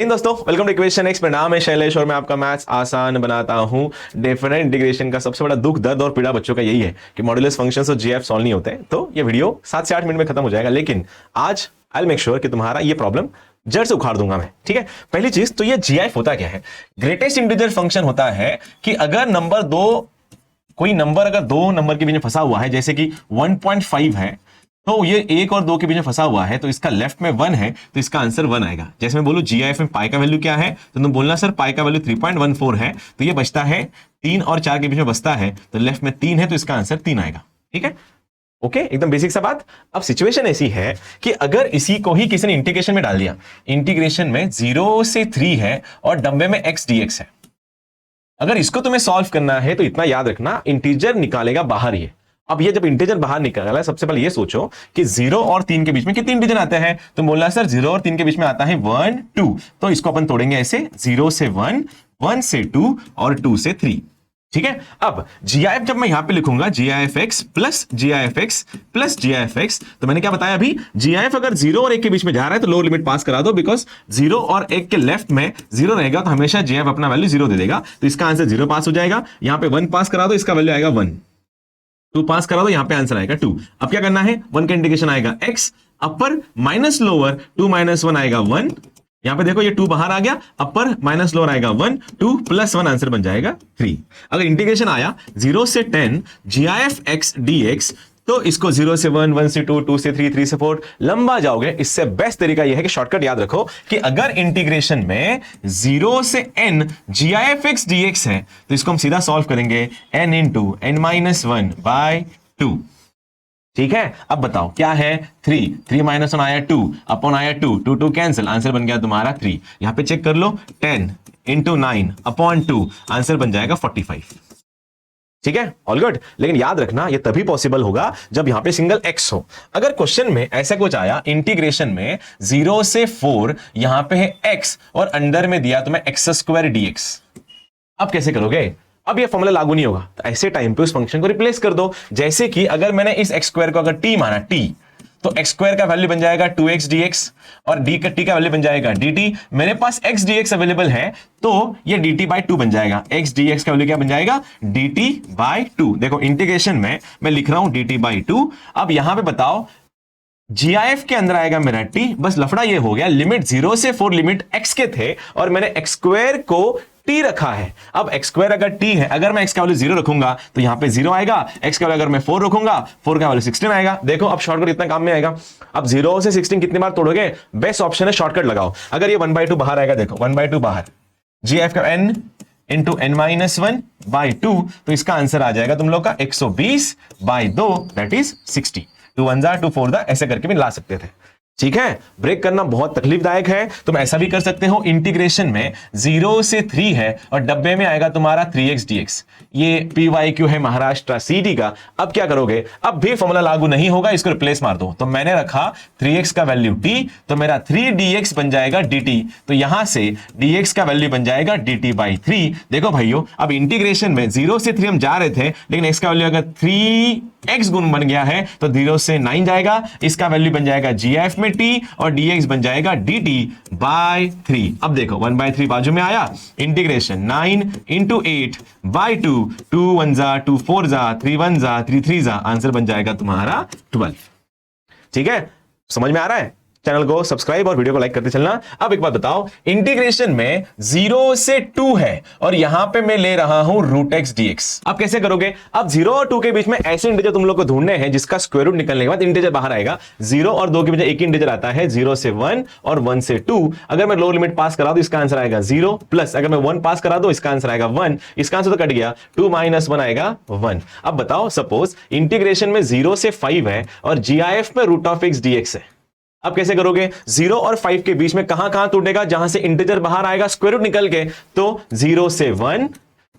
इन दोस्तों welcome two equation x. मेरा नाम है शैलेश और मैं आपका मैथ्स आसान बनाता हूं। डेफिनेट इंटीग्रेशन का सबसे बड़ा दुख, दर्द और पीड़ा बच्चों का यही है कि मॉड्यूलस फंक्शंस और जीएफ सॉल्व नहीं होते। तो ये वीडियो 7 से 8 मिनट में खत्म हो जाएगा, लेकिन आज आई विल मेक श्योर कि तुम्हारा ये प्रॉब्लम जड़ से उखाड़ दूंगा मैं। ठीक है, पहली चीज तो ये जीएफ होता क्या है? ग्रेटेस्ट इंटीजर फंक्शन होता है कि अगर नंबर दो, कोई नंबर अगर दो नंबर के बीच में फंसा हुआ है, जैसे कि 1.5 है, तो ये एक और दो के बीच में फंसा हुआ है, तो इसका लेफ्ट में 1 है, तो इसका आंसर 1 आएगा। जैसे मैं बोलूं जीआईएफ में पाई का वैल्यू क्या है, तो तुम बोलना सर पाई का वैल्यू 3.14 है, तो ये बचता है 3 और 4 के बीच में बचता है, तो लेफ्ट में 3 है, तो इसका आंसर 3 आएगा। ठीक है, ओके, एकदम बेसिक सा बात। अब सिचुएशन ऐसी है कि अगर इसी को ही किसी ने इंटीग्रेशन में डाल दिया, इंटीग्रेशन में 0 से 3 है और डब्बे में x dx है। अगर इसको तुम्हें सॉल्व करना है तो इतना याद रखना, इंटीजर निकालेगा बाहर ही है। अब ये जब इंटीजर बाहर निकाला है, सबसे पहले ये सोचो कि 0 और 3 के बीच में कितने इंटीजर आते हैं। तो बोलना सर 0 और 3 के बीच में आता है 1 2, तो इसको अपन तोड़ेंगे ऐसे, 0 से 1, 1 से 2 और 2 से 3। ठीक है, अब GIF जब मैं यहां पे लिखूंगा GIFX plus GIFX plus GIFX, तो मैंने क्या बताया अभी, GIF अगर 0 और 1 के बीच में जा रहा है तो लोअर लिमिट पास करा दो, बिकॉज 0 और 1 के लेफ्ट में 0 रहेगा, तो हमेशा GIF अपना वैल्यू 0 दे देगा, तो इसका आंसर 0 पास हो जाएगा। यहां पे 1 पास करा दो, इसका वैल्यू आएगा 1, 2 पास करा दो, यहां पे आंसर आएगा 2। अब क्या करना है, 1 का इंटीग्रेशन आएगा x, अपर माइनस लोअर, 2 माइनस 1 आएगा 1। यहां पे देखो ये 2 बाहर आ गया, अपर माइनस लोअर आएगा 1, 2 प्लस 1 आंसर बन जाएगा 3। अगर इंटीग्रेशन आया 0 से 10 GIFX dx, तो इसको 0 से 1, 1 से 2, 2 से 3, 3 से 4 लंबा जाओगे। इससे बेस्ट तरीका यह है कि शॉर्टकट याद रखो कि अगर इंटीग्रेशन में 0 से n GIFX dx है, तो इसको हम सीधा सॉल्व करेंगे n इंटू n-1 बाय 2। ठीक है, अब बताओ क्या है, 3 माइनस 1 आया 2, अपॉन आया 2, 2 कैंसिल, आंसर बन गया तुम्हारा 3। यहां पे चेक कर लो, 10 इंटू 9 अपॉन 2, आंसर बन जाएगा 45। ठीक है, ऑल गुड। लेकिन याद रखना ये तभी पॉसिबल होगा जब यहां पे सिंगल x हो। अगर क्वेश्चन में ऐसा कुछ आया, इंटीग्रेशन में 0 से 4 यहां पे है x और अंडर में दिया तुम्हें x² dx, अब कैसे करोगे? अब ये फॉर्मूला लागू नहीं होगा, तो ऐसे टाइम पे उस फंक्शन को रिप्लेस कर दो। जैसे कि अगर मैंने इस x² को अगर t माना, t, तो x² का वैल्यू बन जाएगा 2x dx और t का वैल्यू बन जाएगा dt। मेरे पास x dx अवेलेबल है, तो ये dt बाई 2 बन जाएगा। x dx का वैल्यू क्या बन जाएगा, dt बाई 2। देखो इंटीग्रेशन में मैं लिख रहा हूं dt बाई 2। अब यहां पे बताओ GIF के अंदर आएगा मेरा t, बस लफड़ा ये हो गया, लिमिट 0 से 4 लिमिट x के थे और मैंने x² को t रखा है। अब x² अगर t है, अगर मैं x का वैल्यू 0 रखूंगा तो यहां पे 0 आएगा, x का वैल्यू अगर मैं 4 रखूंगा, 4 का वैल्यू 16 आएगा। देखो अब शॉर्टकट इतना काम में आएगा। अब 0 से 16 कितनी बार तोड़ोगे? बेस्ट ऑप्शन है शॉर्टकट लगाओ। अगर ये 1/2 बाहर आएगा, देखो 1/2 बाहर, GIF का n इंटू n-1 बाई 2, तो इसका आंसर आ जाएगा तुम लोग का 120 बाई 2, दैट इज 60। 2 1 जा 2 4 दा, ऐसे करके भी ला सकते थे। ठीक है, ब्रेक करना बहुत तकलीफदायक है, तुम ऐसा भी कर सकते हो, इंटीग्रेशन में 0 से 3 है और डब्बे में आएगा तुम्हारा 3x dx। ये PYQ है महाराष्ट्र CD का। अब क्या करोगे, अब भी फॉर्मूला लागू नहीं होगा, इसको रिप्लेस मार दो। तो मैंने रखा 3x का वैल्यू t, तो मेरा 3 dx बन जाएगा dt, तो यहां से dx का वैल्यू बन जाएगा dt बाई 3। देखो भाइयों, अब इंटीग्रेशन में 0 से 3 हम जा रहे थे, लेकिन x का वैल्यू अगर 3x गुण बन गया है तो 0 से 9 जाएगा, इसका वैल्यू बन जाएगा GIF में t और dx बन जाएगा dt बाय 3। अब देखो 1/3 बाजू में आया, इंटीग्रेशन 9 इंटू 8 बाय 2, 2 1 जा 2 4 जा 3 1 जा 3 3 जा, आंसर बन जाएगा तुम्हारा 12। ठीक है, समझ में आ रहा है? चैनल को सब्सक्राइब और वीडियो को लाइक करते चलना। अब एक बात बताओ, इंटीग्रेशन में 0 से 2 है और यहां पे मैं ले रहा हूं √x dx। अब कैसे करोगे? अब 0 और 2 के बीच में ऐसे इंटीजर तुम लोग को ढूंढने हैं जिसका स्क्वायर रूट निकलने के बाद इंटीजर बाहर आएगा। 0 और 2 के बीच एक इंटीजर आता है, 0 से 1 और 1 से 2। अगर मैं लोअर लिमिट पास करा दूं, इसका आंसर आएगा 0, प्लस अगर मैं 1 पास करा दूं, इसका आंसर आएगा 1। इसका आंसर तो कट गया, 2 माइनस 1 आएगा 1। अब बताओ, सपोज इंटीग्रेशन में 0 से 5 है और GIF में √x dx है। अब कैसे करोगे? 0 और 5 के बीच में कहां टूटेगा? जहां से इंटीजर बाहर आएगा स्क्वायर रूट निकल के, तो 0 से 1,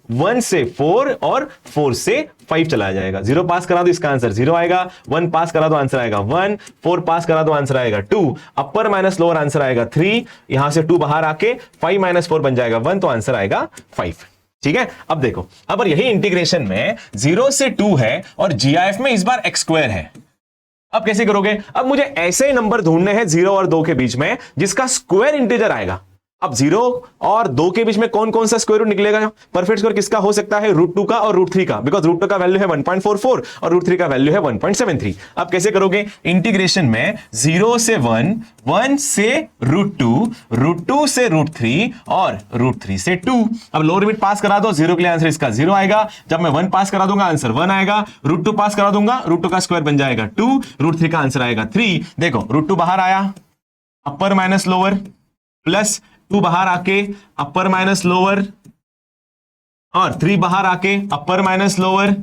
1 से 4 और 4 से 5 चला जाएगा। 0 पास करा दो, इसका आंसर 0 आएगा, 1 पास करा दो, आंसर आएगा 1, 4 पास करा दो, आंसर आएगा 2, अपर माइनस लोअर आंसर आएगा 3, यहां से 2 बाहर आके 5 माइनस 4 बन जाएगा 1, तो आंसर आएगा 5। ठीक है, अब देखो, अब यही इंटीग्रेशन में 0 से 2 है और GIF में इस बार x² है। अब कैसे करोगे? अब मुझे ऐसे ही नंबर ढूंढने हैं 0 और 2 के बीच में जिसका स्क्वायर इंटीजर आएगा। अब 0 और 2 के बीच में कौन कौन सा स्क्वायर रूट निकलेगा? परफेक्ट स्क्वायर किसका हो सकता है? √2 का और √3 का, बिकॉज √2 का वैल्यू है 1.44 और √3 का वैल्यू है 1.73। अब कैसे करोगे? इंटीग्रेशन में 0 से 1, 1 से √2, √2 से √3 और √3 से 2। अब लोअर लिमिट पास करा दो, 0 के लिए आंसर इसका 0 आएगा। जब मैं 1 पास करा दूंगा आंसर 1 आएगा। √2 पास करा दूंगा, √2 का स्क्वायर बन जाएगा 2, √3 का आंसर आएगा 3। देखो √2 बाहर आया, अपर माइनस लोअर, प्लस 2 बाहर आके अपर माइनस लोअर, और 3 बाहर आके अपर माइनस लोअर।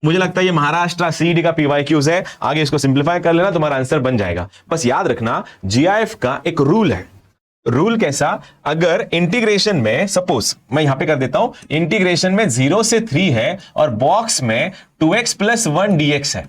मुझे लगता है ये महाराष्ट्र सीईडी का पीवाईक्यूज है। आगे इसको सिंप्लीफाई कर लेना, तुम्हारा आंसर बन जाएगा। बस याद रखना जीआईएफ का एक रूल है। रूल कैसा? अगर इंटीग्रेशन में, सपोज मैं यहां पे कर देता हूं, इंटीग्रेशन में 0 से 3 है और बॉक्स में 2x + 1 dx है।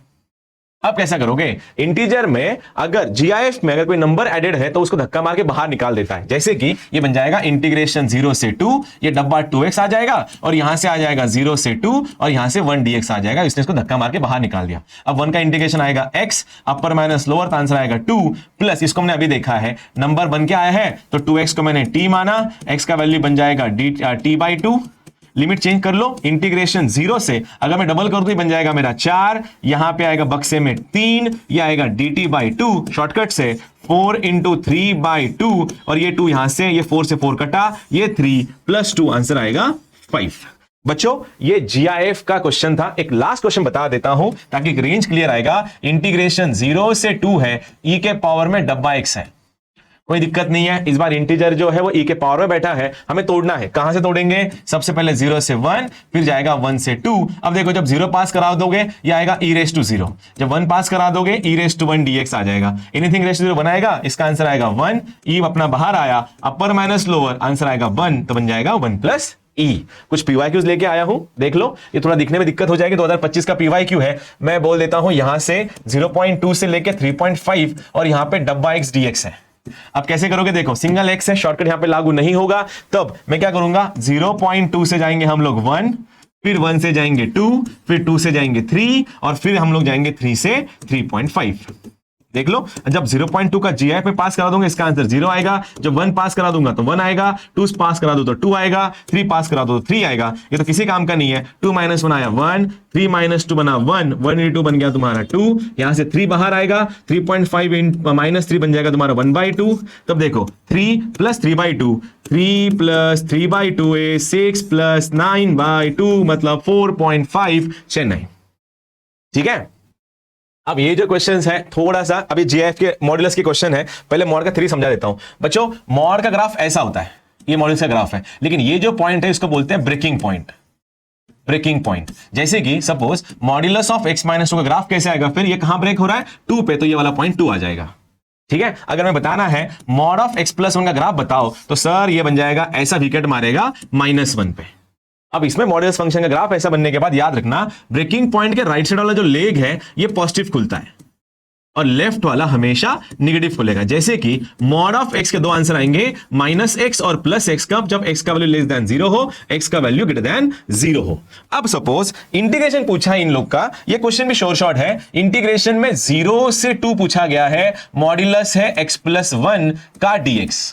अब कैसा करोगे? इंटीजर में अगर जीआईएफ में अगर कोई नंबर एडेड है तो उसको धक्का मार के बाहर निकाल देता है। जैसे कि ये बन जाएगा इंटीग्रेशन 0 से 2, ये डब्बा 2x आ जाएगा और यहां से आ जाएगा 0 से 2 और यहां से 1 dx आ जाएगा। इसने इसको धक्का मार के बाहर निकाल दिया। अब 1 का इंटीग्रेशन आएगा x, अपर माइनस लोअर, तो आंसर आएगा 2, प्लस इसको हमने अभी देखा है नंबर बन के आया है तो 2x को मैंने t माना, x का वैल्यू बन जाएगा t/2। लिमिट चेंज कर लो, इंटीग्रेशन 0 से अगर मैं डबल कर दूं बन जाएगा मेरा 4, यहां पे आएगा बक्से में 3, ये आएगा dt/2, शॉर्टकट से 4 × 3/2 और ये 2 यहां से, ये 4 से 4 कटा, ये 3 + 2 आंसर आएगा 5। बच्चों ये जीआईएफ का क्वेश्चन था। एक लास्ट क्वेश्चन बता देता हूं ताकि एक रेंज क्लियर आएगा। इंटीग्रेशन 0 से 2 है, e के पावर में डब्बा x है, कोई दिक्कत नहीं है। इस बार इंटीजर जो है वो e के पावर में बैठा है, हमें तोड़ना है। कहां से तोड़ेंगे? सबसे पहले 0 से 1, फिर जाएगा 1 से 2। अब देखो जब 0 पास करा दोगे ये आएगा e⁻0, जब 1 पास करा दोगे e⁻1 dx आ जाएगा। एनीथिंग e⁻0 बनाएगा, इसका आंसर आएगा 1। e अपना बाहर आया, अपर माइनस लोअर, आंसर आएगा 1, तो बन जाएगा 1 + e। कुछ पीवाईक्यूज लेके आया हूं, देख लो। ये थोड़ा दिखने में दिक्कत हो जाएगी, 2025 का पीवाईक्यू है। मैं बोल देता हूं यहां से 0.2 से लेके 3.5 और यहां पे डब्बा x dx है। अब कैसे करोगे? देखो सिंगल x है, शॉर्टकट यहां पे लागू नहीं होगा। तब मैं क्या करूंगा? 0.2 से जाएंगे हम लोग 1, फिर 1 से जाएंगे 2, फिर 2 से जाएंगे 3 और फिर हम लोग जाएंगे 3 से 3.5। देख लो, जब 0.2 का जीआईएफ में पास करा दूंगा इसका आंसर 0 आएगा। जब 1 पास करा दूंगा तो 1 आएगा, 2 पास करा दो तो 2 आएगा, 3 पास करा दो तो 3 आएगा। ये तो किसी काम का नहीं है। 2 - 1 आया 1, 3 - 2 बना 1, 1 × 2 बन गया तुम्हारा 2, यहां से 3 बाहर आएगा, 3.5 - 3 बन जाएगा तुम्हारा 1/2। तब देखो 3 + 3/2, 3 + 3/2 is 6 + 9/2 मतलब 4.5 चेन्नई। ठीक है। अब ये जो क्वेश्चंस है थोड़ा सा अभी जीआईएफ के मॉड्यूलस के क्वेश्चन है, पहले मॉड का 3 समझा देता हूं। बच्चों मॉड का ग्राफ ऐसा होता है, ये मॉड्यूलस का ग्राफ है, लेकिन ये जो पॉइंट है इसको बोलते हैं ब्रेकिंग पॉइंट। ब्रेकिंग पॉइंट जैसे कि सपोज मॉड्यूलस ऑफ x - 2 का ग्राफ कैसे आएगा? फिर ये कहां ब्रेक हो रहा है? 2 पे, तो ये वाला पॉइंट 2 आ जाएगा। ठीक है। अगर मैं बताना है मॉड ऑफ x + 1 का ग्राफ बताओ तो सर ये बन जाएगा, ऐसा विकेट मारेगा -1 पे। अब इसमें मॉड्यूलस फंक्शन का ग्राफ ऐसा बनने के बाद याद रखना ब्रेकिंग पॉइंट के राइट साइड वाला जो लेग है ये पॉजिटिव खुलता है और लेफ्ट वाला हमेशा निगेटिव खुलेगा। जैसे कि मॉड ऑफ x के 2 आंसर आएंगे -x और +x कब? जब x का वैल्यू लेस देन 0 हो, x का वैल्यू ग्रेटर देन 0 हो। अब सपोज इंटीग्रेशन पूछा है इन लोग का, ये क्वेश्चन भी शॉर्ट शॉर्ट है। इंटीग्रेशन में 0 से 2 पूछा गया है, मॉड्यूलस है x + 1 का dx।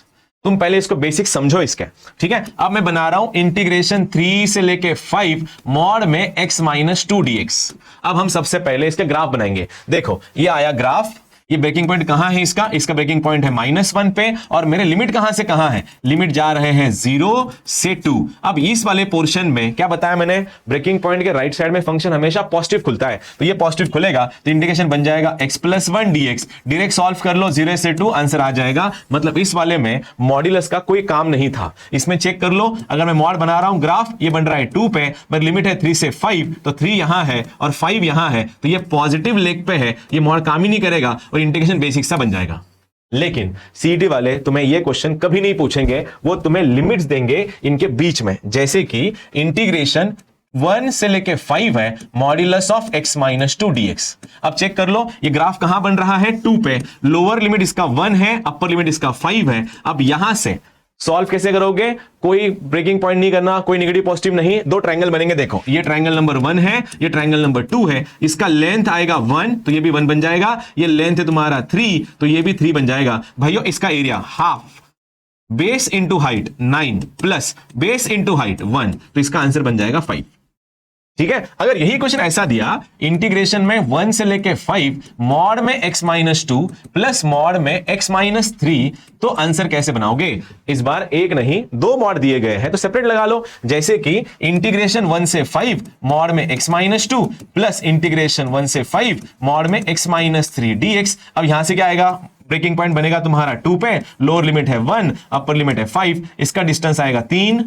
तुम पहले इसको बेसिक समझो इसके, ठीक है। अब मैं बना रहा हूं इंटीग्रेशन 3 से लेके 5 मॉड में x - 2 dx। अब हम सबसे पहले इसके ग्राफ बनाएंगे। देखो ये आया ग्राफ, ये ब्रेकिंग पॉइंट कहां है इसका? इसका ब्रेकिंग पॉइंट है -1 पे और मेरे लिमिट कहां से कहां है? लिमिट जा रहे हैं 0 से 2। अब इस वाले पोर्शन में क्या बताया मैंने? ब्रेकिंग पॉइंट के राइट साइड में फंक्शन हमेशा पॉजिटिव खुलता है, तो ये पॉजिटिव खुलेगा तो इंटीग्रेशन बन जाएगा x + 1 dx। डायरेक्ट सॉल्व कर लो, 0 से 2 आंसर आ जाएगा। मतलब इस वाले में मॉड्यूलस का कोई काम नहीं था। इसमें चेक कर लो, अगर मैं मॉड बना रहा हूं ग्राफ, ये बन रहा है 2 पे, पर लिमिट है 3 से 5, तो 3 यहां है और 5 यहां है, तो ये पॉजिटिव लेग पे है, ये मॉड काम ही नहीं करेगा और इंटीग्रेशन बेसिक सा बन जाएगा। लेकिन सीईटी वाले तुम्हें ये क्वेश्चन कभी नहीं पूछेंगे, वो तुम्हें लिमिट्स देंगे इनके बीच में। जैसे कि इंटीग्रेशन 1 से लेके 5 है, मॉड्यूलस ऑफ x - 2 dx। अब चेक कर लो ये ग्राफ कहां बन रहा है? 2 पे। लोअर लिमिट इसका 1 है, अपर लिमिट इसका 5 है। अब यहां से सॉल्व कैसे करोगे? कोई ब्रेकिंग पॉइंट नहीं करना, कोई नेगेटिव पॉजिटिव नहीं, 2 ट्रायंगल बनेंगे। देखो ये ट्रायंगल नंबर 1 है, ये ट्रायंगल नंबर 2 है। इसका लेंथ आएगा 1, तो ये भी 1 बन जाएगा। ये लेंथ है तुम्हारा 3, तो ये भी 3 बन जाएगा। भाइयों इसका area half, base into height 9 plus base into height 1, तो इसका आंसर बन जाएगा 5। ठीक है, अगर यही क्वेश्चन ऐसा दिया इंटीग्रेशन में 1 से लेके 5 मॉड में x माइनस 2 प्लस मॉड में x माइनस 3, तो आंसर कैसे बनाओगे? इस बार एक नहीं दो मॉड दिए गए हैं तो सेपरेट लगा लो। जैसे कि इंटीग्रेशन 1 से 5 मॉड में x माइनस 2 प्लस इंटीग्रेशन 1 से 5 मॉड में x माइनस 3 dx। अब यहां से क्या आएगा? ब्रेकिंग पॉइंट बनेगा तुम्हारा 2 पे, लोअर लिमिट है 1, अपर लिमिट है 5, इसका डिस्टेंस आएगा 3,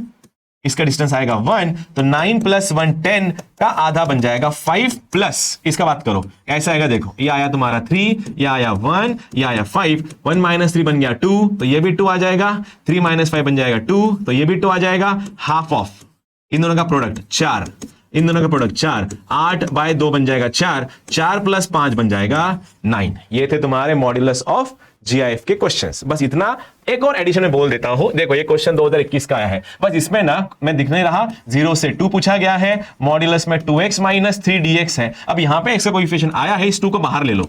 इसका डिस्टेंस आएगा 1, तो 9 प्लस 1 10 का आधा बन जाएगा 5 प्लस इसका बात करो ऐसा आएगा। देखो ये आया तुम्हारा 3, ये आया 1, ये आया 5, 1 माइनस 3 बन गया 2, तो ये भी 2 आ जाएगा, 3 माइनस 5 बन जाएगा 2, तो ये भी 2 आ जाएगा। हाफ ऑफ इन दोनों का प्रोडक्ट 4, इन दोनों का प्रोडक्ट 4, 8 बाय 2 बन जाएगा 4, 4 प्लस 5 बन जाएगा 9। ये थे तुम्हारे मॉड्यूलस ऑफ जीआईएफ के क्वेश्चंस। बस इतना। एक और एडिशन में बोल देता हूं, देखो ये क्वेश्चन 2021 का आया है, बस इसमें ना मैं दिख नहीं रहा 0 से 2 पूछा गया है, मॉड्यूलस में 2x माइनस 3 dx है। अब यहां पे x का कोएफिशिएंट आया है, इस 2 को बाहर ले लो,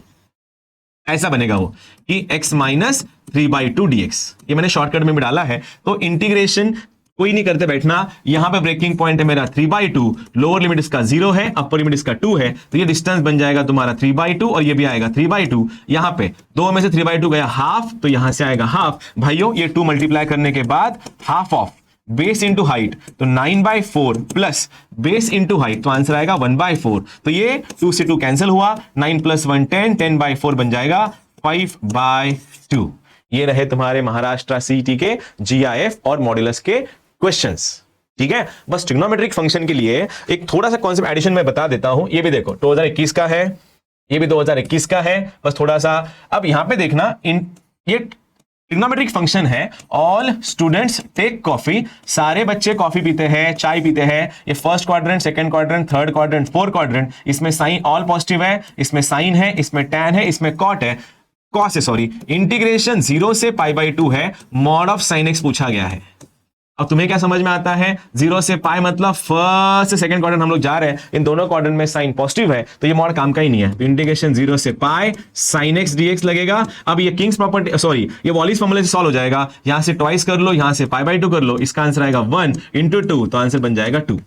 ऐसा बनेगा वो कि x माइनस 3/2 dx। ये मैंने शॉर्टकट में भी डाला है, तो इंटीग्रेशन कोई नहीं करते बैठना। यहां पे ब्रेकिंग पॉइंट है मेरा 3/2, लोअर लिमिट इसका 0 है, अपर लिमिट इसका 2 है, तो ये डिस्टेंस बन जाएगा तुम्हारा 3/2 और ये भी आएगा 3/2। यहां पे 2 में से 3/2 गया हाफ, तो यहां से आएगा हाफ। भाइयों ये 2 मल्टीप्लाई करने के बाद half of base into height, तो 9/4 प्लस बेस इंटू हाइट, तो आंसर आएगा 1/4। तो ये 2 से 2 कैंसिल हुआ, 9 प्लस 1 10, 10/4 बन जाएगा 5/2। ये रहे तुम्हारे महाराष्ट्र सीईटी के जीआईएफ और मॉड्यूलस के क्वेश्चंस। ठीक है, बस ट्रिग्नोमेट्रिक फंक्शन के लिए एक थोड़ा सा कॉन्सेप्ट एडिशन में बता देता हूं। ये भी देखो 2021 का है, ये भी 2021 का है, बस थोड़ा सा। अब यहां पे देखना, ये ट्रिग्नोमेट्रिक फंक्शन है, ऑल स्टूडेंट्स टेक कॉफी, सारे बच्चे कॉफी पीते हैं, चाय पीते हैं। ये first quadrant, second quadrant, third quadrant, fourth quadrant, इसमें साइन ऑल पॉजिटिव है, इसमें साइन है, इसमें टैन है, इसमें कॉट है, कॉस है सॉरी। इंटीग्रेशन 0 से π/2 है, मॉड ऑफ साइन एक्स पूछा गया है। अब तुम्हें क्या समझ में आता है? 0 से पाई मतलब फर्स्ट से सेकंड क्वाड्रेंट हम लोग जा रहे हैं, इन दोनों क्वाड्रेंट में साइन पॉजिटिव है, तो ये मॉड काम का ही नहीं है। तो इंटीग्रेशन 0 से पाई साइन एक्स dx लगेगा। अब ये किंग्स प्रॉपर्टी सॉरी ये वॉलिस फॉर्मूले से सॉल्व हो जाएगा। यहां से ट्वाइस कर लो, यहां से π/2 कर लो, इसका आंसर आएगा 1 × 2, तो आंसर बन जाएगा 2।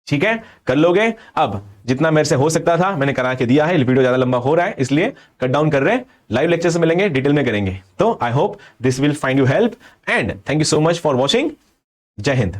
ठीक है, कर लोगे। अब जितना मेरे से हो सकता था मैंने करा के दिया है, वीडियो ज्यादा लंबा हो रहा है इसलिए कट डाउन कर रहे हैं। लाइव लेक्चर से मिलेंगे, डिटेल में करेंगे। तो I hope this will find you help and thank you so much for watching. जय हिंद।